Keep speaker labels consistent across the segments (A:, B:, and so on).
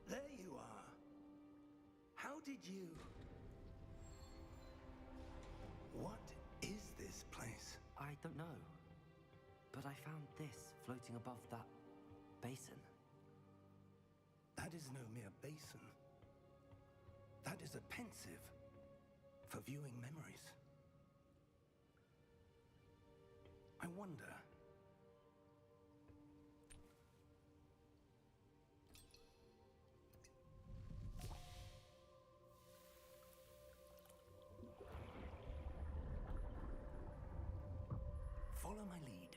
A: There you are. How did you... What is this place?
B: I don't know. But I found this floating above that basin.
A: That is no mere basin. That is a pensive for viewing memories. I wonder... Follow my lead.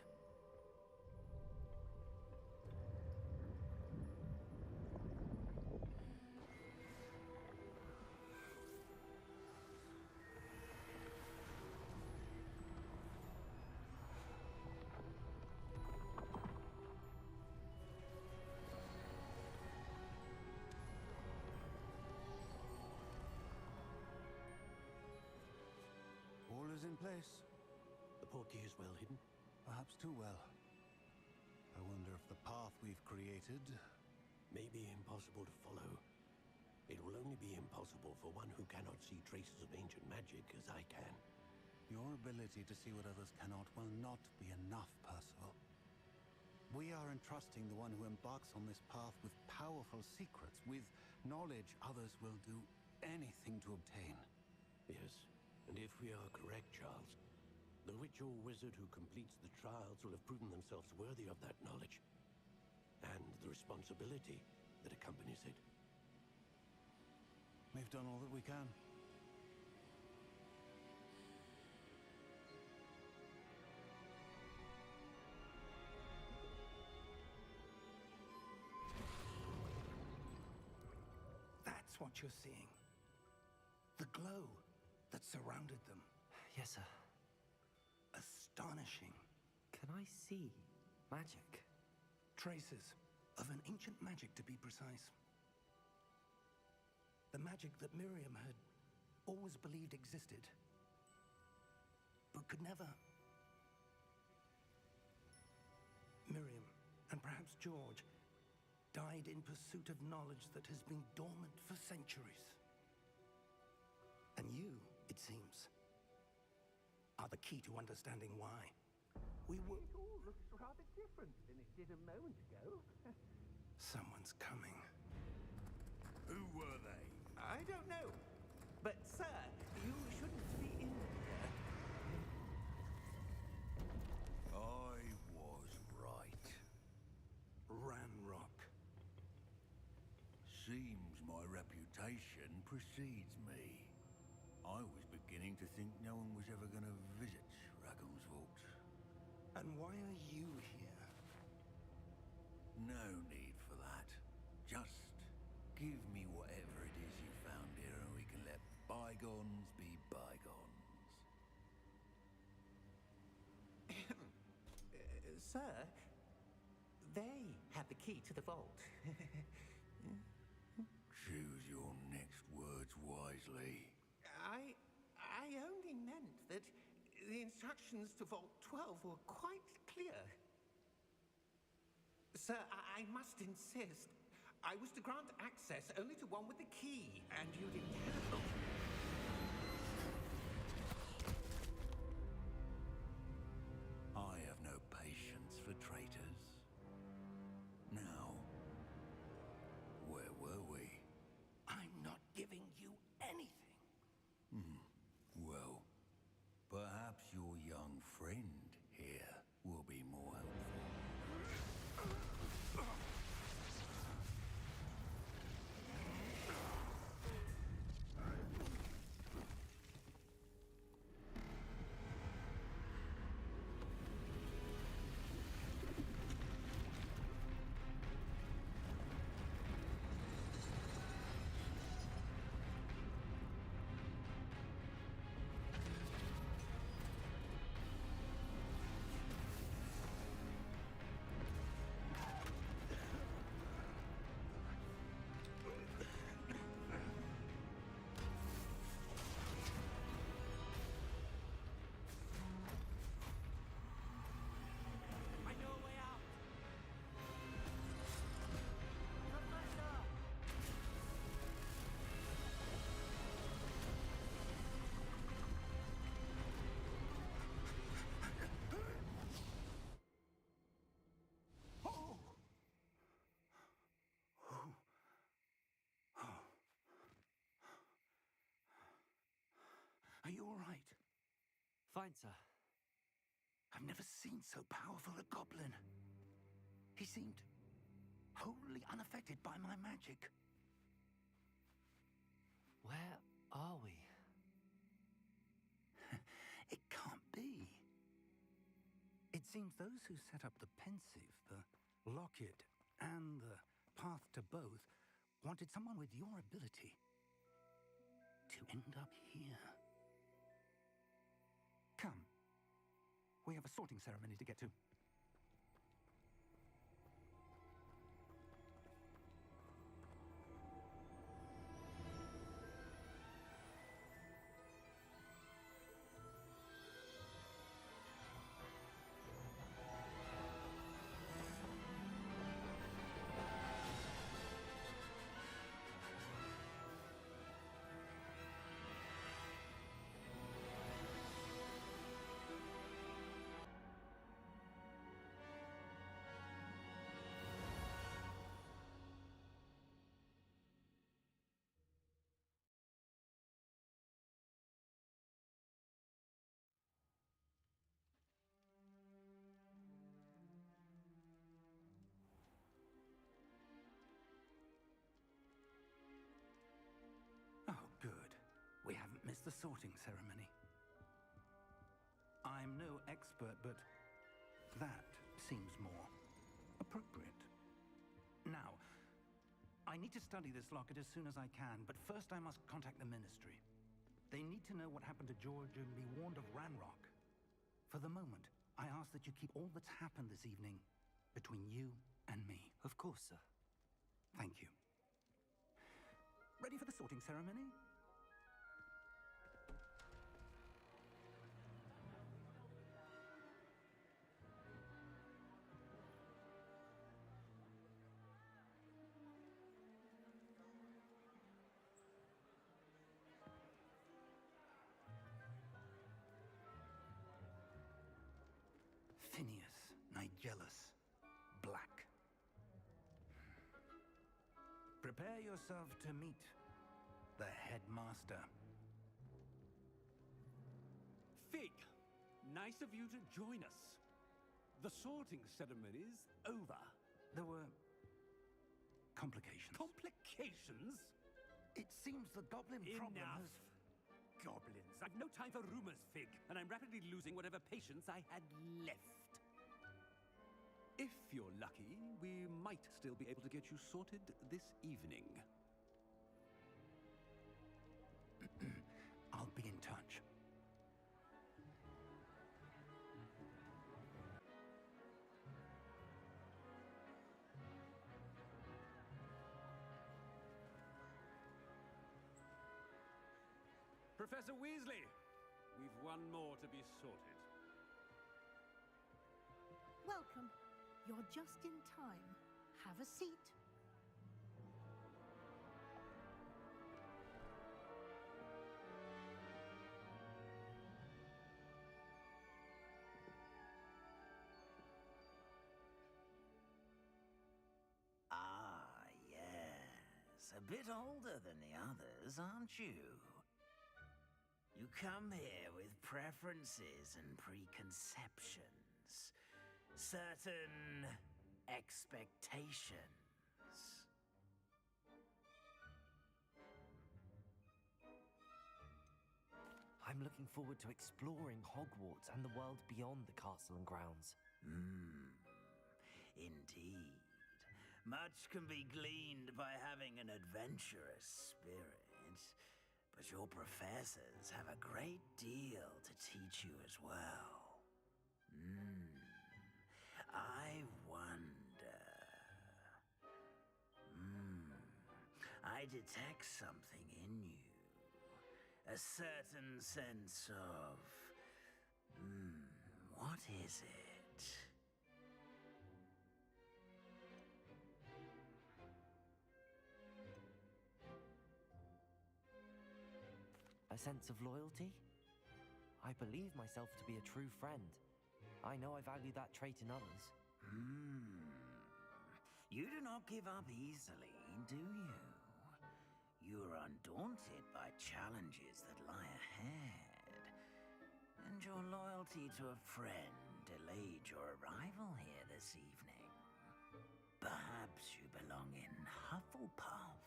C: All is in place.
D: The portkey is well hidden.
C: Perhaps too well. I wonder if the path we've created...
D: May be impossible to follow. It will only be impossible for one who cannot see traces of ancient magic as I can.
C: Your ability to see what others cannot will not be enough, Percival. We are entrusting the one who embarks on this path with powerful secrets, with knowledge others will do anything to obtain.
D: Yes, and if we are correct, Charles, the witch or wizard who completes the trials will have proven themselves worthy of that knowledge, and the responsibility that accompanies it.
C: We've done all that we can.
A: That's what you're seeing. The glow that surrounded them.
B: Yes, sir.
A: Astonishing.
B: Can I see magic?
A: Traces of an ancient magic, to be precise. The magic that Miriam had always believed existed, but could never. Miriam, and perhaps George, died in pursuit of knowledge that has been dormant for centuries. And you, it seems, are the key to understanding why. We were...
E: It all looks rather different than it did a moment ago.
A: Someone's coming.
F: Who were they?
E: I don't know. But, sir, you shouldn't be in here.
F: I was right.
A: Ranrock.
F: Seems my reputation precedes me. I was beginning to think no one was ever going to visit Ragham's Vault.
A: And why are you here?
F: No need for that. Just give me whatever it is you found here and we can let bygones be bygones.
E: Sir, they have the key to the vault.
F: Choose your next words wisely.
E: I only meant that the instructions to Vault 12 were quite clear. Sir, I must insist. I was to grant access only to one with the key, and you didn't have...
F: I have no patience for traitors. Now, where were we?
A: I'm not giving you anything.
F: Well, perhaps your young friend
B: Fine, sir.
A: I've never seen so powerful a goblin. He seemed wholly unaffected by my magic.
B: Where are we?
A: It can't be. It seems those who set up the pensive, the locket, and the path to both wanted someone with your ability to end up here. Come. We have a sorting ceremony to get to. Oh, good. We haven't missed the sorting ceremony. I'm no expert, but that seems more appropriate. Now, I need to study this locket as soon as I can, but first I must contact the Ministry. They need to know what happened to George and be warned of Ranrock. For the moment, I ask that you keep all that's happened this evening between you and me.
B: Of course, sir.
A: Thank you. Ready for the sorting ceremony? Phineas, Nigellus, Black. Prepare yourself to meet the headmaster.
G: Fig, nice of you to join us. The sorting ceremony's over.
A: There were complications.
G: Complications?
A: It seems the goblin problem
G: Enough.
A: has...
G: Goblins. I've no time for rumors, Fig, and I'm rapidly losing whatever patience I had left. If you're lucky, we might still be able to get you sorted this evening.
A: I'll be in touch.
G: Professor Weasley, we've one more to be sorted.
H: Welcome. You're just in time. Have a seat.
I: Ah, yes. A bit older than the others, aren't you? You come here with preferences and preconceptions. Certain expectations.
B: I'm looking forward to exploring Hogwarts and the world beyond the castle and grounds.
I: Indeed. Much can be gleaned by having an adventurous spirit, but your professors have a great deal to teach you as well. I wonder... I detect something in you. A certain sense of... what is it?
B: A sense of loyalty? I believe myself to be a true friend. I know I value that trait in others.
I: You do not give up easily, do you? You are undaunted by challenges that lie ahead. And And your loyalty to a friend delayed your arrival here this evening. Perhaps you belong in Hufflepuff.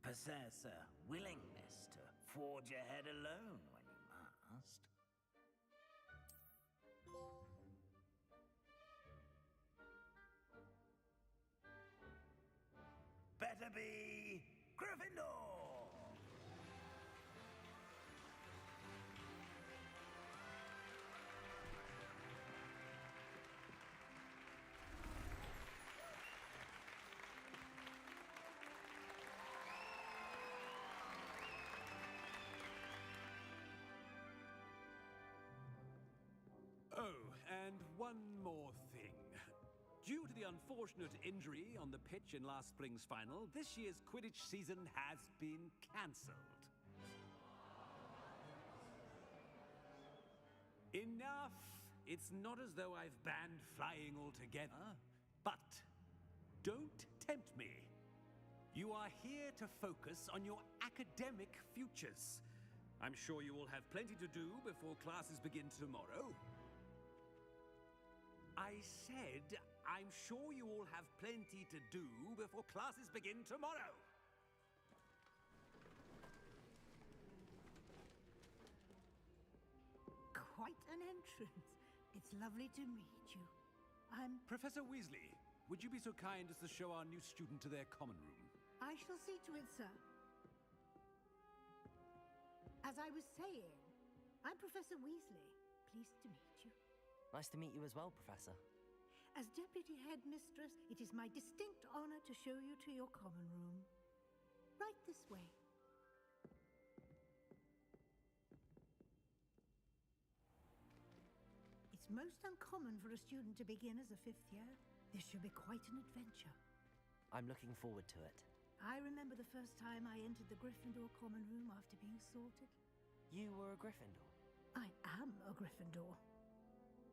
I: Possess a willingness to forge ahead alone when you must. Better be Gryffindor!
G: Oh, and one more thing. Due to the unfortunate injury on the pitch in last spring's final, this year's Quidditch season has been cancelled. Enough! It's not as though I've banned flying altogether, but don't tempt me. You are here to focus on your academic futures. I'm sure you all have plenty to do before classes begin tomorrow. I said, I'm sure you all have plenty to do before classes begin tomorrow.
H: Quite an entrance. It's lovely to meet you. I'm...
G: Professor Weasley, would you be so kind as to show our new student to their common room?
H: I shall see to it, sir. As I was saying, I'm Professor Weasley. Pleased to meet you.
B: Nice to meet you as well, Professor.
H: As Deputy Headmistress, it is my distinct honor to show you to your common room. Right this way. It's most uncommon for a student to begin as a fifth year. This should be quite an adventure.
B: I'm looking forward to it.
H: I remember the first time I entered the Gryffindor common room after being sorted.
B: You were a Gryffindor?
H: I am a Gryffindor.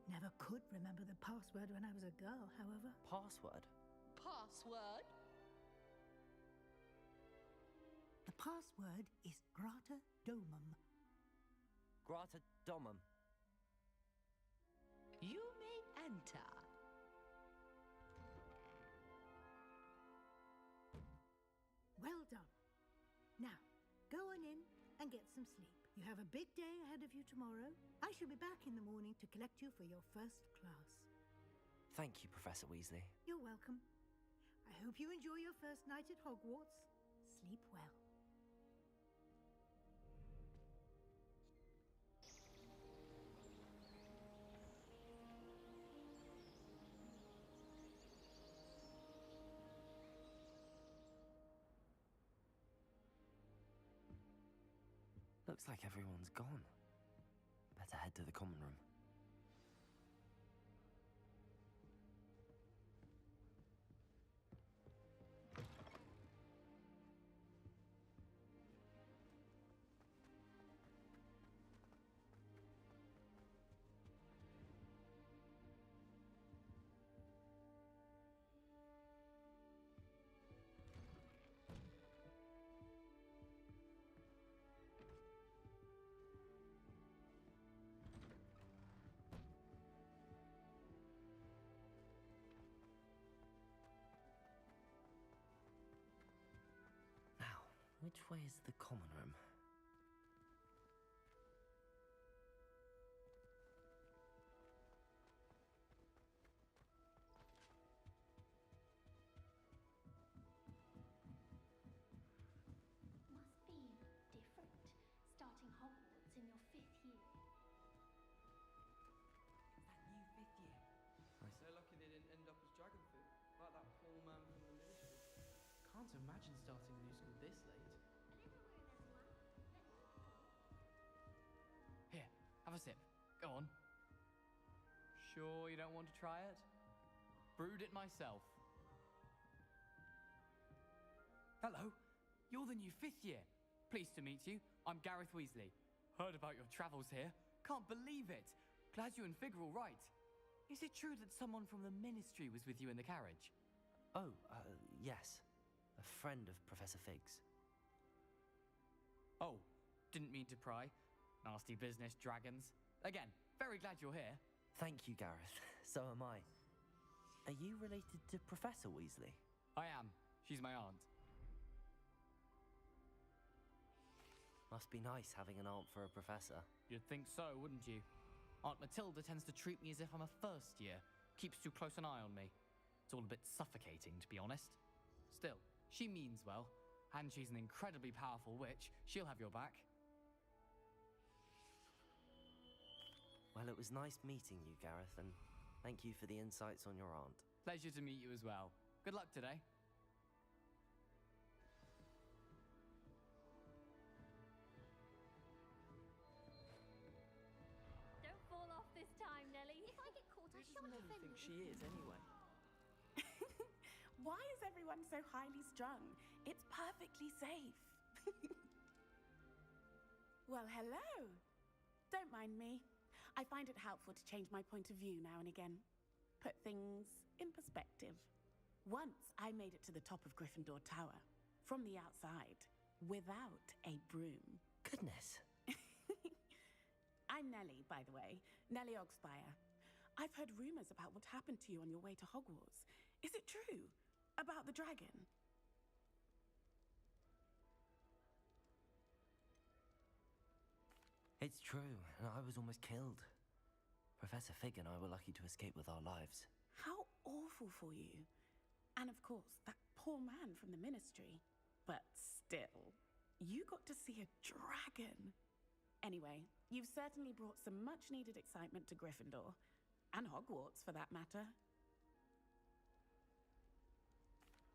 H: Never could remember the password when I was a girl, however.
B: Password?
J: Password?
H: The password is Grata Domum.
B: Grata Domum.
J: You may enter.
H: Well done. Now, go on in and get some sleep. You have a big day ahead of you tomorrow. I shall be back in the morning to collect you for your first class.
B: Thank you, Professor Weasley.
H: You're welcome. I hope you enjoy your first night at Hogwarts. Sleep well.
B: Looks like everyone's gone. Better head to the common room. Which way is the common room?
K: Must be different, starting Hogwarts in your 5th year.
L: That new 5th year. They're lucky they didn't end up as dragon food, like that poor man from the ministry. Can't imagine starting a new school this late. Here, have a sip. Go on. Sure you don't want to try it? Brewed it myself. Hello, you're the new 5th year. Pleased to meet you. I'm Gareth Weasley. Heard about your travels here. Can't believe it. Glad you and Fig are all right. Is it true that someone from the ministry was with you in the carriage?
B: Oh, yes. A friend of Professor Fig's.
M: Oh, didn't mean to pry. Nasty business, dragons. Again, very glad you're here.
B: Thank you, Gareth. So am I. Are you related to Professor Weasley?
M: I am. She's my aunt.
B: Must be nice having an aunt for a professor.
M: You'd think so, wouldn't you? Aunt Matilda tends to treat me as if I'm a first year. Keeps too close an eye on me. It's all a bit suffocating, to be honest. Still, she means well. And she's an incredibly powerful witch. She'll have your back.
B: Well, it was nice meeting you, Gareth, and thank you for the insights on your aunt.
M: Pleasure to meet you as well. Good luck today.
K: Don't fall off this time, Nellie. If I get caught, I shan't offend you.
L: She is, anyway.
N: Why is everyone so highly strung? It's perfectly safe. Well, hello. Don't mind me. I find it helpful to change my point of view now and again. Put things in perspective. Once I made it to the top of Gryffindor Tower, from the outside, without a broom.
B: Goodness.
N: I'm Nellie, by the way. Nellie Ogspire. I've heard rumors about what happened to you on your way to Hogwarts. Is it true? About the dragon?
B: It's true, and I was almost killed. Professor Fig and I were lucky to escape with our lives.
N: How awful for you. And of course, that poor man from the Ministry. But still, you got to see a dragon. Anyway, you've certainly brought some much-needed excitement to Gryffindor. And Hogwarts, for that matter.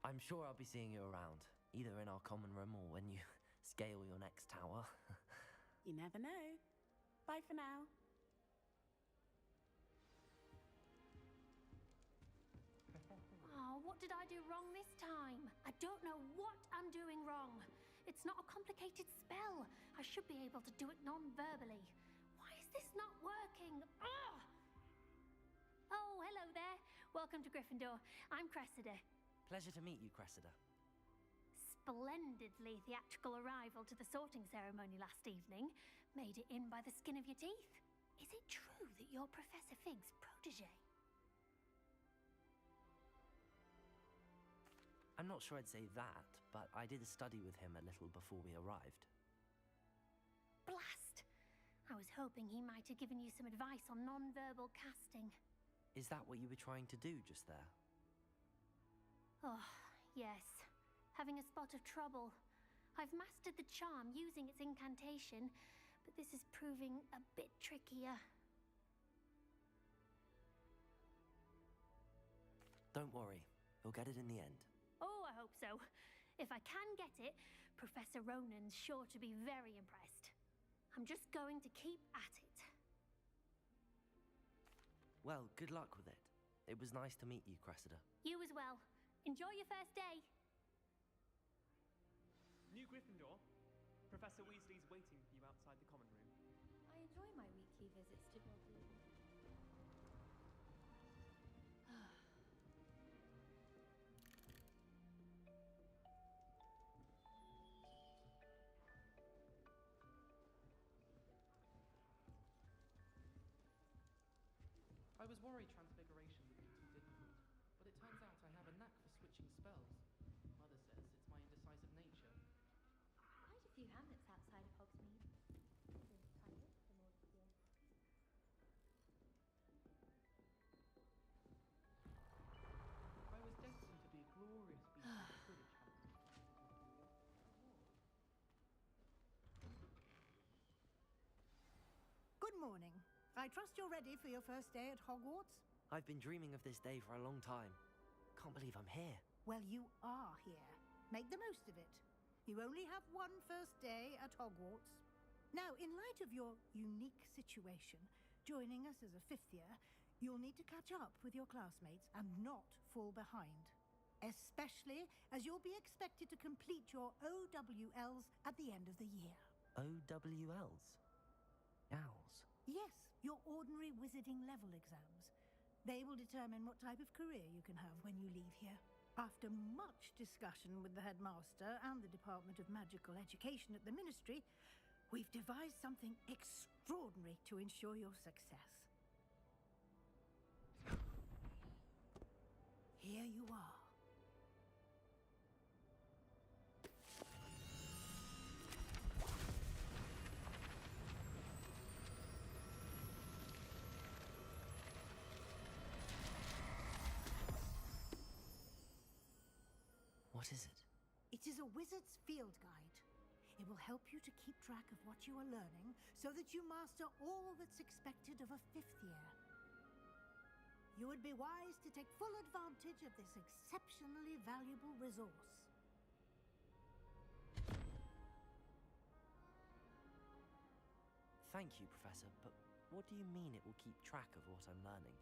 B: I'm sure I'll be seeing you around, either in our common room or when you scale your next tower.
N: You never know. Bye for now.
K: Oh, what did I do wrong this time? I don't know what I'm doing wrong. It's not a complicated spell. I should be able to do it non-verbally. Why is this not working? Ugh! Oh, hello there. Welcome to Gryffindor. I'm Cressida.
B: Pleasure to meet you, Cressida.
K: Splendidly theatrical arrival to the sorting ceremony last evening. Made it in by the skin of your teeth. Is it true that you're Professor Fig's protege?
B: I'm not sure I'd say that, but I did study with him a little before we arrived.
K: Blast! I was hoping he might have given you some advice on non-verbal casting.
B: Is that what you were trying to do just there?
K: Oh, yes. Having a spot of trouble. I've mastered the charm using its incantation, but this is proving a bit trickier.
B: Don't worry, you'll get it in the end.
K: Oh, I hope so. If I can get it, Professor Ronan's sure to be very impressed. I'm just going to keep at it.
B: Well, good luck with it. It was nice to meet you, Cressida.
K: You as well. Enjoy your first day.
L: New Gryffindor. Professor Weasley's waiting for you outside the common room.
J: I enjoy my weekly visits to Dogwood.
L: I was worried transfiguration would be too difficult, but it turns out I have a knack for switching spells. Mother says it's my indecisive nature.
J: Quite a few hamlets outside of Hogsmeade. The tighter, the more skilled.
L: I was destined to be a glorious beast of the Quidditch family.
H: Good morning. I trust you're ready for your first day at Hogwarts?
B: I've been dreaming of this day for a long time. Can't believe I'm here.
H: Well, you are here. Make the most of it. You only have one first day at Hogwarts. Now, in light of your unique situation, joining us as a fifth year, you'll need to catch up with your classmates and not fall behind. Especially as you'll be expected to complete your OWLs at the end of the year.
B: OWLs? Owls?
H: Yes, your ordinary wizarding level exams. They will determine what type of career you can have when you leave here. After much discussion with the headmaster and the Department of Magical Education at the Ministry, we've devised something extraordinary to ensure your success. Here you are.
B: What is it?
H: It is a wizard's field guide. It will help you to keep track of what you are learning so that you master all that's expected of a 5th year. You would be wise to take full advantage of this exceptionally valuable resource.
B: Thank you, Professor, but what do you mean it will keep track of what I'm learning?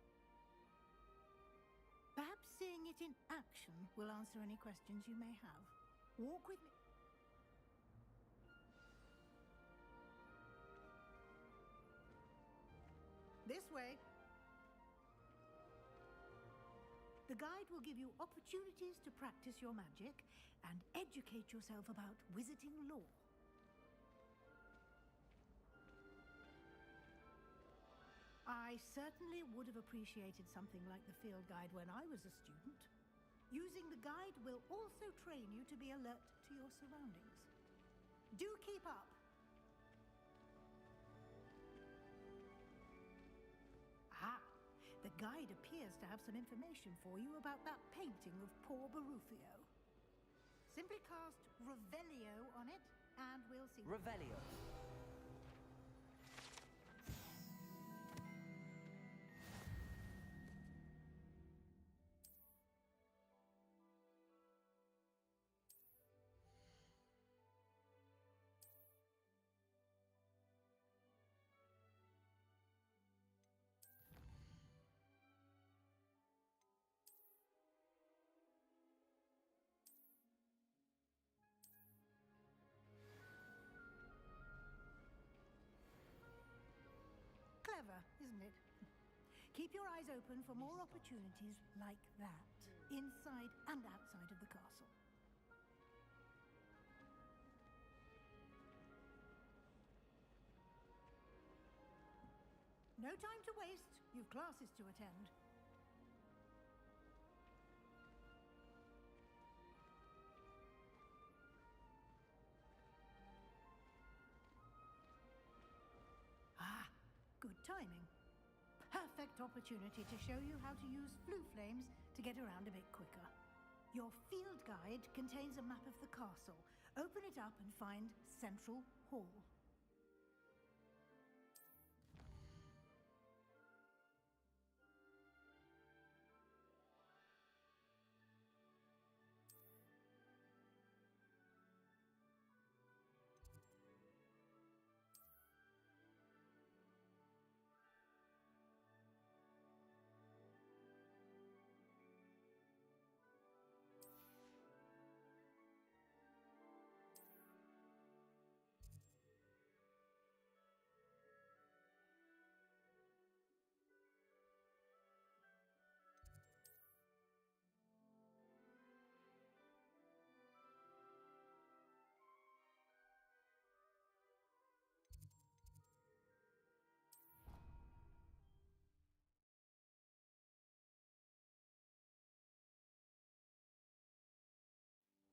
H: Perhaps seeing it in action will answer any questions you may have. Walk with me. This way. The guide will give you opportunities to practice your magic and educate yourself about wizarding lore. I certainly would have appreciated something like the field guide when I was a student. Using the guide will also train you to be alert to your surroundings. Do keep up! Ah, the guide appears to have some information for you about that painting of poor Barufio. Simply cast Revelio on it, and we'll see.
B: Revelio.
H: Clever, isn't it? Keep your eyes open for more opportunities like that, inside and outside of the castle. No time to waste. You've classes to attend. Ah, good timing. Perfect opportunity to show you how to use flue flames to get around a bit quicker. Your field guide contains a map of the castle. Open it up and find Central Hall.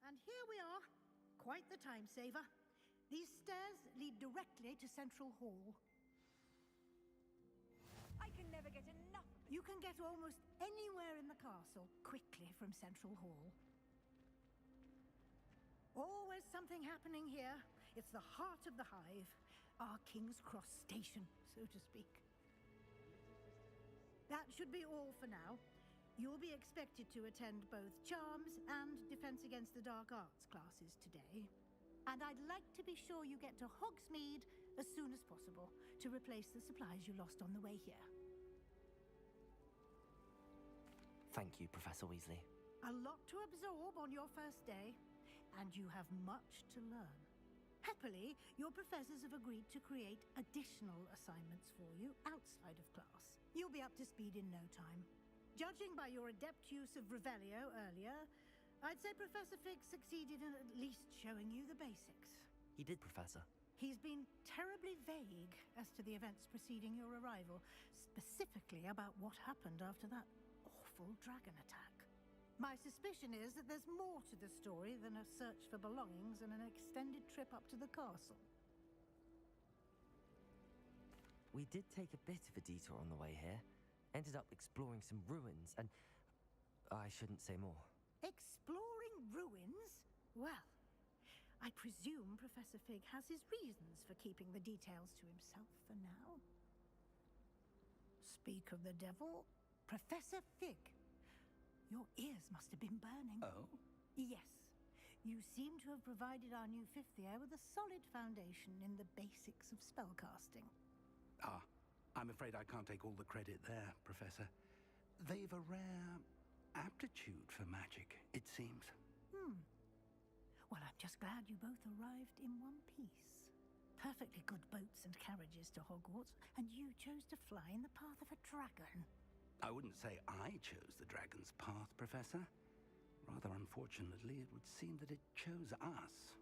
H: And here we are. Quite the time saver. These stairs lead directly to Central Hall.
J: I can never get enough of it.
H: You can get almost anywhere in the castle quickly from Central Hall. Always something happening here. It's the heart of the hive. Our King's Cross station, so to speak. That should be all for now. You'll be expected to attend both Charms and Defense Against the Dark Arts classes today. And I'd like to be sure you get to Hogsmeade as soon as possible to replace the supplies you lost on the way here.
B: Thank you, Professor Weasley.
H: A lot to absorb on your first day, and you have much to learn. Happily, your professors have agreed to create additional assignments for you outside of class. You'll be up to speed in no time. Judging by your adept use of Revelio earlier, I'd say Professor Fig succeeded in at least showing you the basics.
B: He did, Professor.
H: He's been terribly vague as to the events preceding your arrival, specifically about what happened after that awful dragon attack. My suspicion is that there's more to the story than a search for belongings and an extended trip up to the castle.
B: We did take a bit of a detour on the way here. Ended up exploring some ruins and... I shouldn't say more.
H: Exploring ruins? Well, I presume Professor Fig has his reasons for keeping the details to himself for now. Speak of the devil, Professor Fig. Your ears must have been burning.
A: Oh?
H: Yes. You seem to have provided our new fifth year with a solid foundation in the basics of spellcasting.
A: Ah, I'm afraid I can't take all the credit there, Professor. They've a rare aptitude for magic, it seems.
H: Well, I'm just glad you both arrived in one piece. Perfectly good boats and carriages to Hogwarts, and you chose to fly in the path of a dragon.
A: I wouldn't say I chose the dragon's path, Professor. Rather unfortunately, it would seem that it chose us.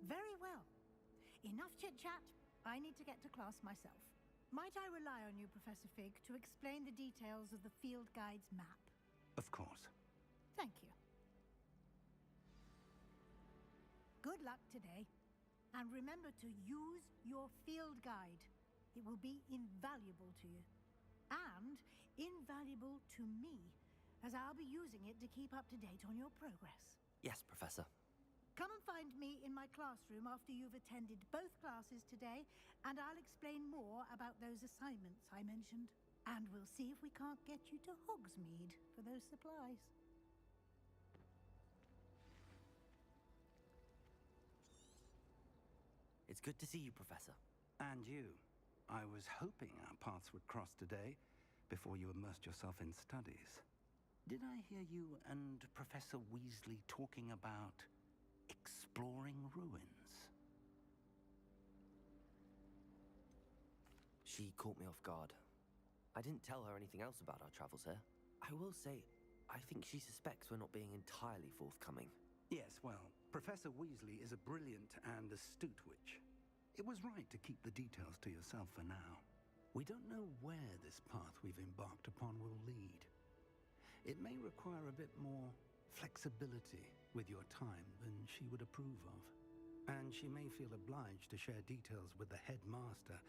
H: Very well. Enough chit-chat. I need to get to class myself. Might I rely on you, Professor Fig, to explain the details of the field guide's map?
A: Of course.
H: Thank you. Good luck today. And remember to use your field guide. It will be invaluable to you. And invaluable to me, as I'll be using it to keep up to date on your progress.
B: Yes, Professor.
H: Come and find me in my classroom after you've attended both classes today, and I'll explain more about those assignments I mentioned. And we'll see if we can't get you to Hogsmeade for those supplies.
B: It's good to see you, Professor.
A: And you. I was hoping our paths would cross today, before you immersed yourself in studies. Did I hear you and Professor Weasley talking about exploring ruins?
B: She caught me off guard. I didn't tell her anything else about our travels here. I will say, I think she suspects we're not being entirely forthcoming.
A: Yes, well, Professor Weasley is a brilliant and astute witch. It was right to keep the details to yourself for now. We don't know where this path we've embarked upon will lead. It may require a bit more flexibility with your time than she would approve of. And she may feel obliged to share details with the headmaster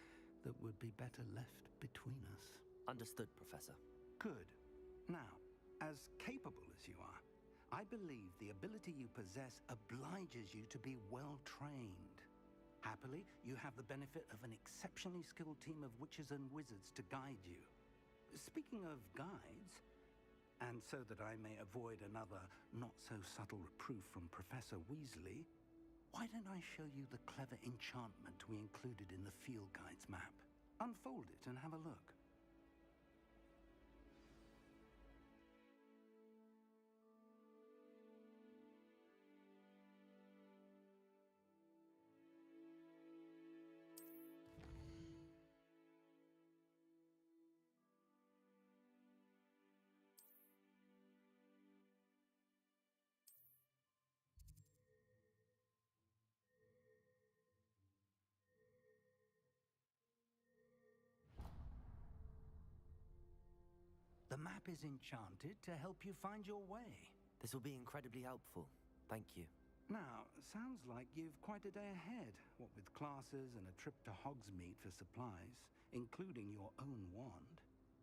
A: that would be better left between us.
B: Understood, Professor.
A: Good. Now, as capable as you are, I believe the ability you possess obliges you to be well trained. Happily, you have the benefit of an exceptionally skilled team of witches and wizards to guide you. Speaking of guides, and so that I may avoid another not-so-subtle reproof from Professor Weasley, why don't I show you the clever enchantment we included in the field guide's map? Unfold it and have a look. The map is enchanted to help you find your way.
B: This will be incredibly helpful. Thank you.
A: Now, sounds like you've quite a day ahead, what with classes and a trip to Hogsmeade for supplies, including your own wand.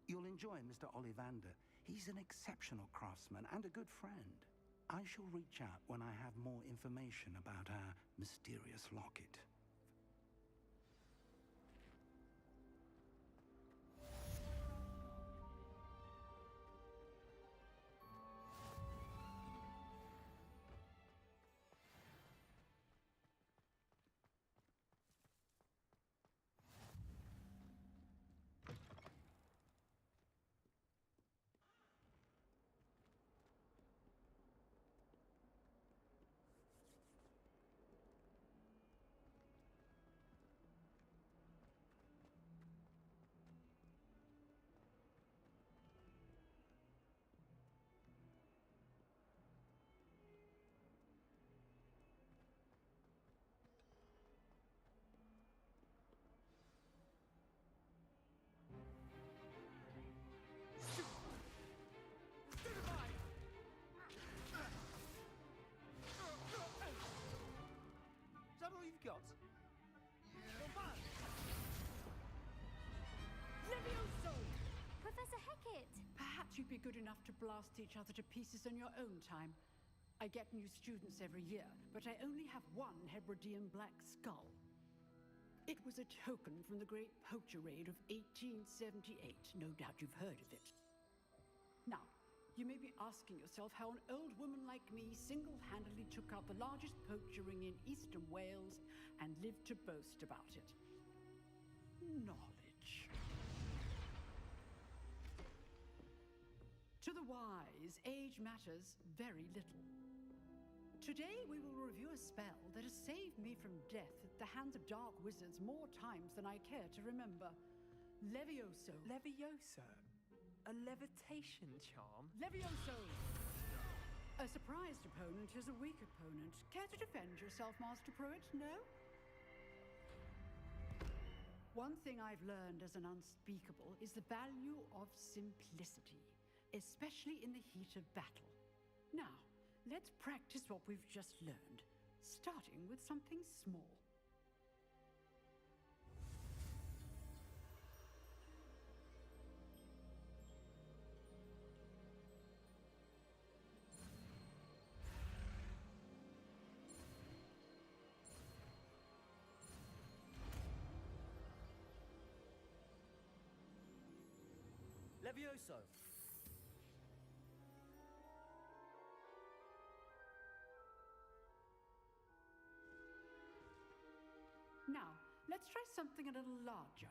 A: You'll enjoy Mr. Ollivander. He's an exceptional craftsman and a good friend. I shall reach out when I have more information about our mysterious locket.
O: Perhaps you'd be good enough to blast each other to pieces in your own time. I get new students every year, but I only have one Hebridean black skull. It was a token from the Great Poacher Raid of 1878. No doubt you've heard of it. Now, you may be asking yourself how an old woman like me single-handedly took out the largest poacher ring in eastern Wales and lived to boast about it. Knowledge. To the wise, age matters very little. Today we will review a spell that has saved me from death at the hands of dark wizards more times than I care to remember. Levioso.
P: Levioso? A levitation charm?
O: Levioso! A surprised opponent is a weak opponent. Care to defend yourself, Master Pruitt? No? One thing I've learned as an unspeakable is the value of simplicity, especially in the heat of battle. Now, let's practice what we've just learned, starting with something small.
B: Levioso!
O: Now, let's try something a little larger.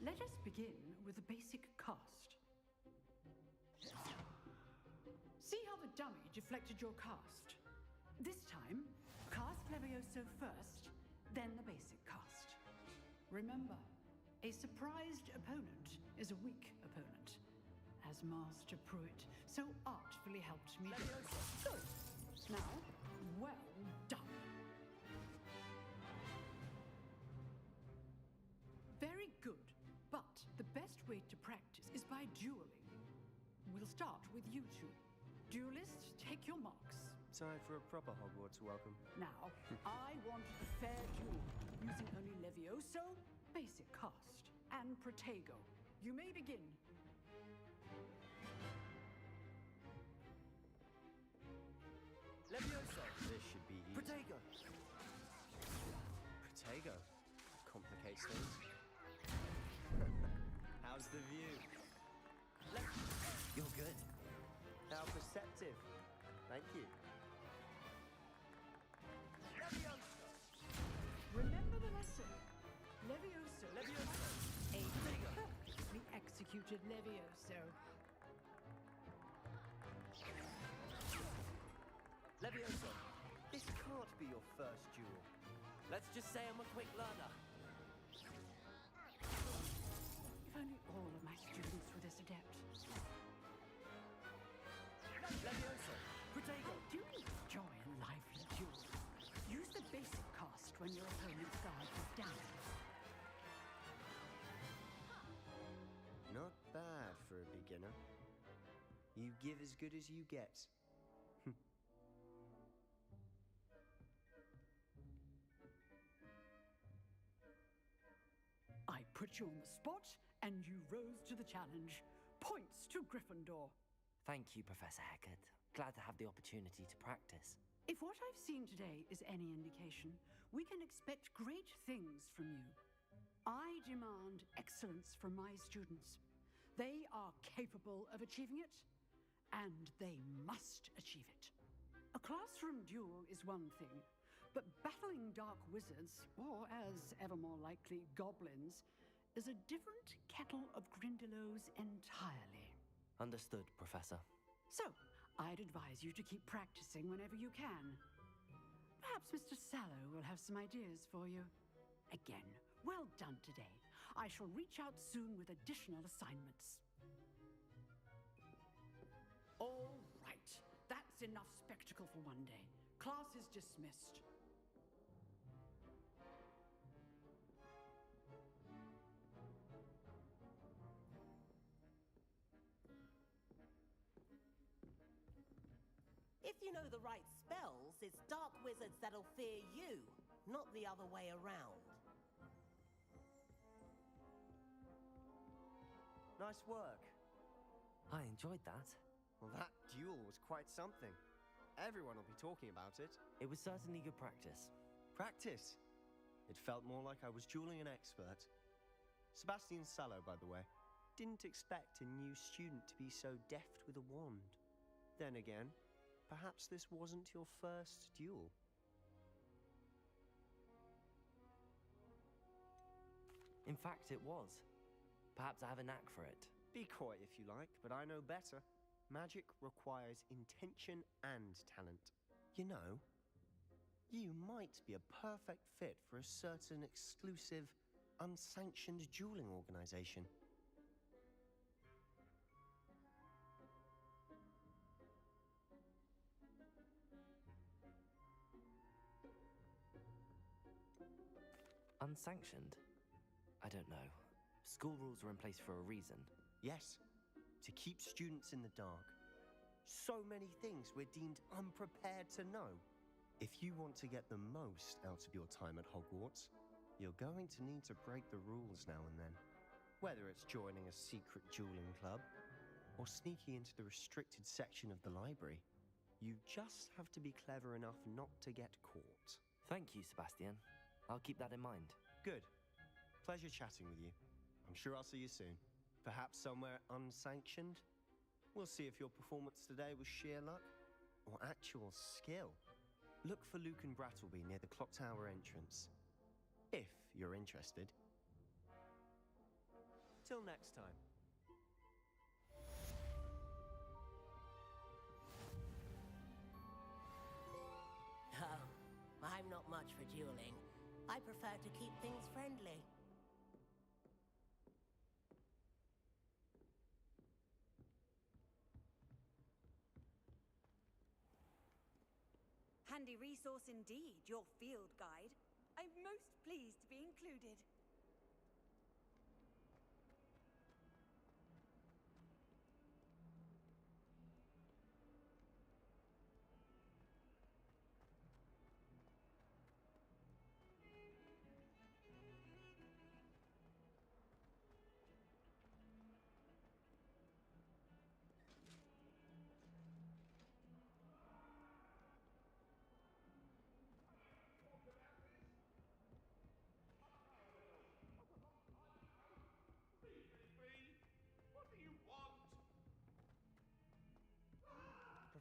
O: Let us begin with the basic cast. See how the dummy deflected your cast? This time, cast Levioso first, then the basic cast. Remember, a surprised opponent is a weak opponent, as Master Pruitt so artfully helped me do. Good. Now, well done. Very good, but the best way to practice is by dueling. We'll start with you two. Duelists, take your marks.
P: Time for a proper Hogwarts welcome.
O: Now, I want a fair duel, using only Levioso, basic cast, and Protego. You may begin.
P: Levioso! This should be easy.
B: Protego!
P: Protego? Complicates things. How's the view?
B: You're good.
P: How perceptive. Thank you.
O: Remember the lesson. Levioso.
P: Levioso.
O: A perfectly executed Levioso.
P: Levioso, this can't be your first duel.
B: Let's just say I'm a quick learner.
O: If only all of my students were this adept.
P: Levioso, Protego.
O: Do you enjoy a lively duel? Use the basic cast when your opponent's guard is down.
P: Not bad for a beginner. You give as good as you get.
O: I put you on the spot, and you rose to the challenge. Points to Gryffindor.
B: Thank you, Professor Hecat. Glad to have the opportunity to practice.
O: If what I've seen today is any indication, we can expect great things from you. I demand excellence from my students. They are capable of achieving it, and they must achieve it. A classroom duel is one thing, but battling dark wizards, or as ever more likely, goblins, is a different kettle of Grindylows entirely.
B: Understood, Professor.
O: So, I'd advise you to keep practicing whenever you can. Perhaps Mr. Sallow will have some ideas for you. Again, well done today. I shall reach out soon with additional assignments. All right. That's enough spectacle for one day. Class is dismissed.
Q: If you know the right spells, it's dark wizards that'll fear you, not the other way around.
P: Nice work.
B: I enjoyed that.
P: Well, that duel was quite something. Everyone will be talking about it.
B: It was certainly good practice.
P: Practice? It felt more like I was dueling an expert. Sebastian Sallow, by the way. Didn't expect a new student to be so deft with a wand. Then again, perhaps this wasn't your first duel.
B: In fact, it was. Perhaps I have a knack for it.
P: Be coy if you like, but I know better. Magic requires intention and talent. You know, you might be a perfect fit for a certain exclusive, unsanctioned dueling organization.
B: Unsanctioned? I don't know. School rules are in place for a reason.
P: Yes, to keep students in the dark. So many things we're deemed unprepared to know. If you want to get the most out of your time at Hogwarts, you're going to need to break the rules now and then. Whether it's joining a secret dueling club or sneaking into the restricted section of the library, you just have to be clever enough not to get caught.
B: Thank you, Sebastian. I'll keep that in mind.
P: Good. Pleasure chatting with you. I'm sure I'll see you soon. Perhaps somewhere unsanctioned? We'll see if your performance today was sheer luck or actual skill. Look for Luke and Brattleby near the clock tower entrance, if you're interested. Till next time.
Q: Oh, I'm not much for dueling. I prefer to keep things friendly.
R: Handy resource indeed, your field guide. I'm most pleased to be included.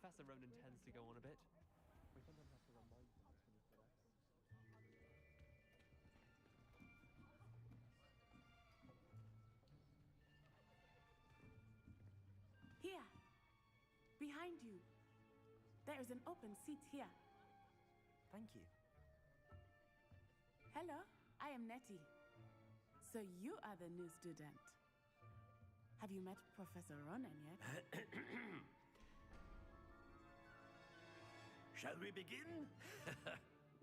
L: Professor Ronan tends to go on a bit. We sometimes have to remind him to finish the lesson.
N: Here. Behind you. There is an open seat here.
B: Thank you.
N: Hello, I am Nettie. So you are the new student. Have you met Professor Ronan yet?
D: Shall we begin?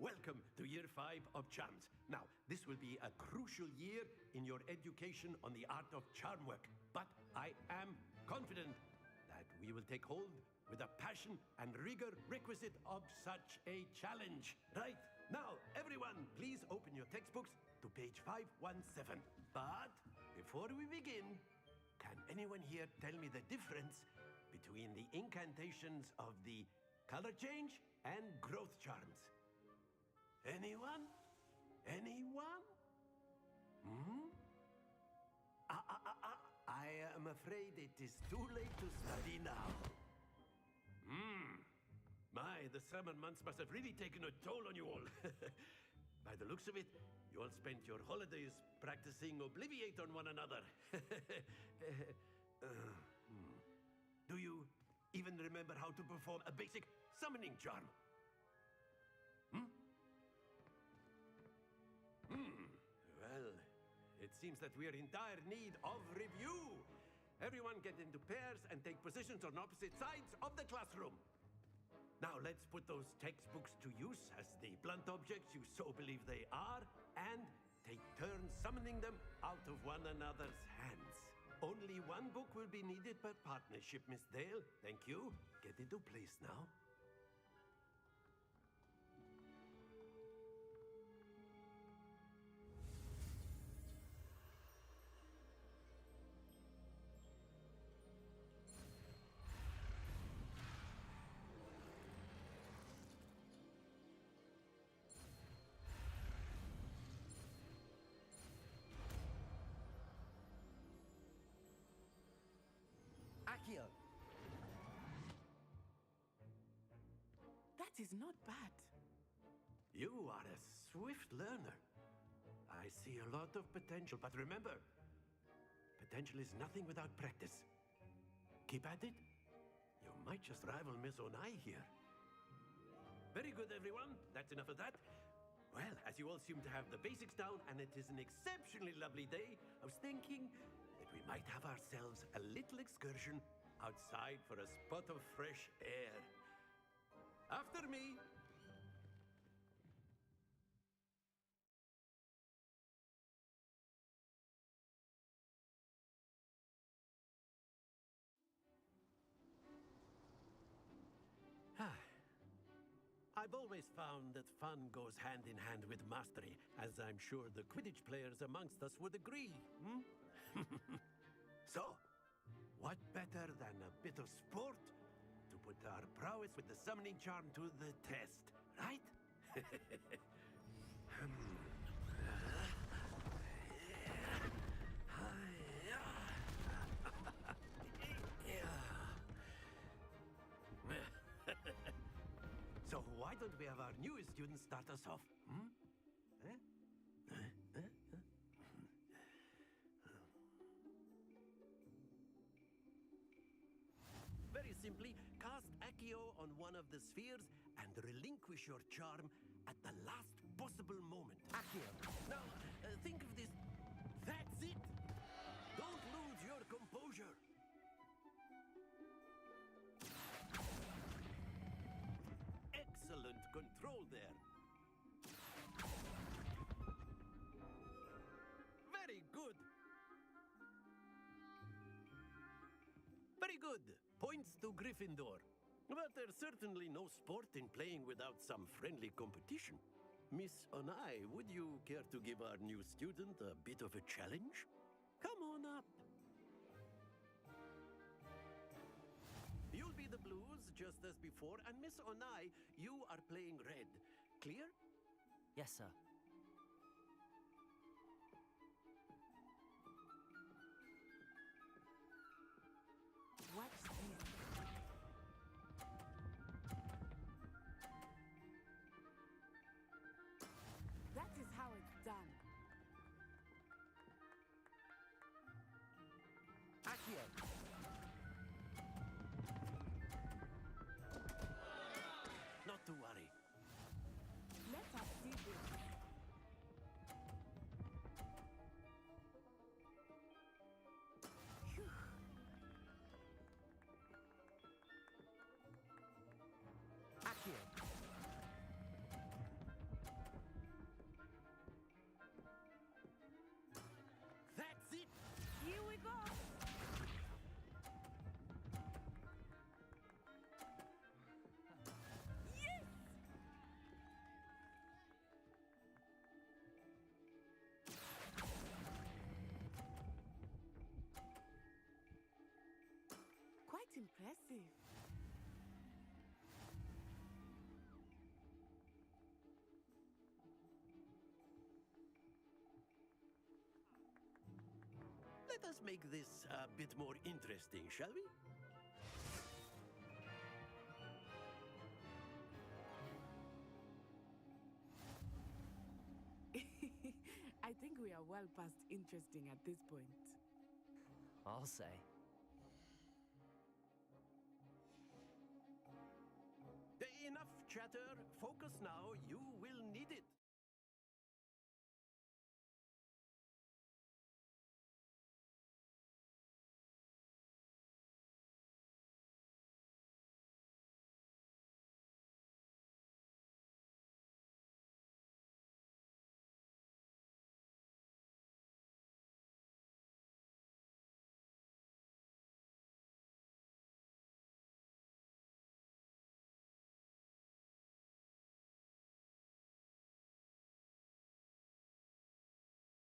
D: Welcome to Year 5 of Charms. Now, this will be a crucial year in your education on the art of charm work. But I am confident that we will take hold with the passion and rigor requisite of such a challenge. Right, now, everyone, please open your textbooks to page 517. But before we begin, can anyone here tell me the difference between the incantations of the color change and growth charms? Anyone? Anyone? Hmm? I am afraid it is too late to study now. My, the summer months must have really taken a toll on you all. By the looks of it, you all spent your holidays practicing Obliviate on one another. Do you even remember how to perform a basic summoning charm? Well, it seems that we are in dire need of review. Everyone get into pairs and take positions on opposite sides of the classroom. Now let's put those textbooks to use as the blunt objects you so believe they are, and take turns summoning them out of one another's hands. Only one book will be needed per partnership, Miss Dale. Thank you. Get into place now.
P: Accio!
N: That is not bad.
D: You are a swift learner. I see a lot of potential, but remember, potential is nothing without practice. Keep at it. You might just rival Miss Onai here. Very good, everyone. That's enough of that. Well, as you all seem to have the basics down, and it is an exceptionally lovely day, I was thinking that we might have ourselves a little excursion outside for a spot of fresh air. After me. I've always found that fun goes hand in hand with mastery, as I'm sure the Quidditch players amongst us would agree. So, what better than a bit of sport to put our prowess with the summoning charm to the test, right? So why don't we have our newest student start us off? Very simply, cast Accio on one of the spheres and relinquish your charm at the last possible moment. Accio. Now, think of this. That's it! Don't lose your composure. Excellent control there. Very good. Very good. Points to Gryffindor. But there's certainly no sport in playing without some friendly competition. Miss Onai, would you care to give our new student a bit of a challenge? Come on up. You'll be the blues, just as before, and Miss Onai, you are playing red. Clear?
B: Yes, sir.
N: Watch this. That is how it's done.
P: Accio!
D: Not to worry.
N: Let us see this. Phew.
P: Accio!
D: That's it!
N: Here we go. Yes! Quite impressive.
D: Let us make this a bit more interesting, shall we?
N: I think we are well past interesting at this point.
B: I'll say.
D: Enough chatter. Focus now. You will need it.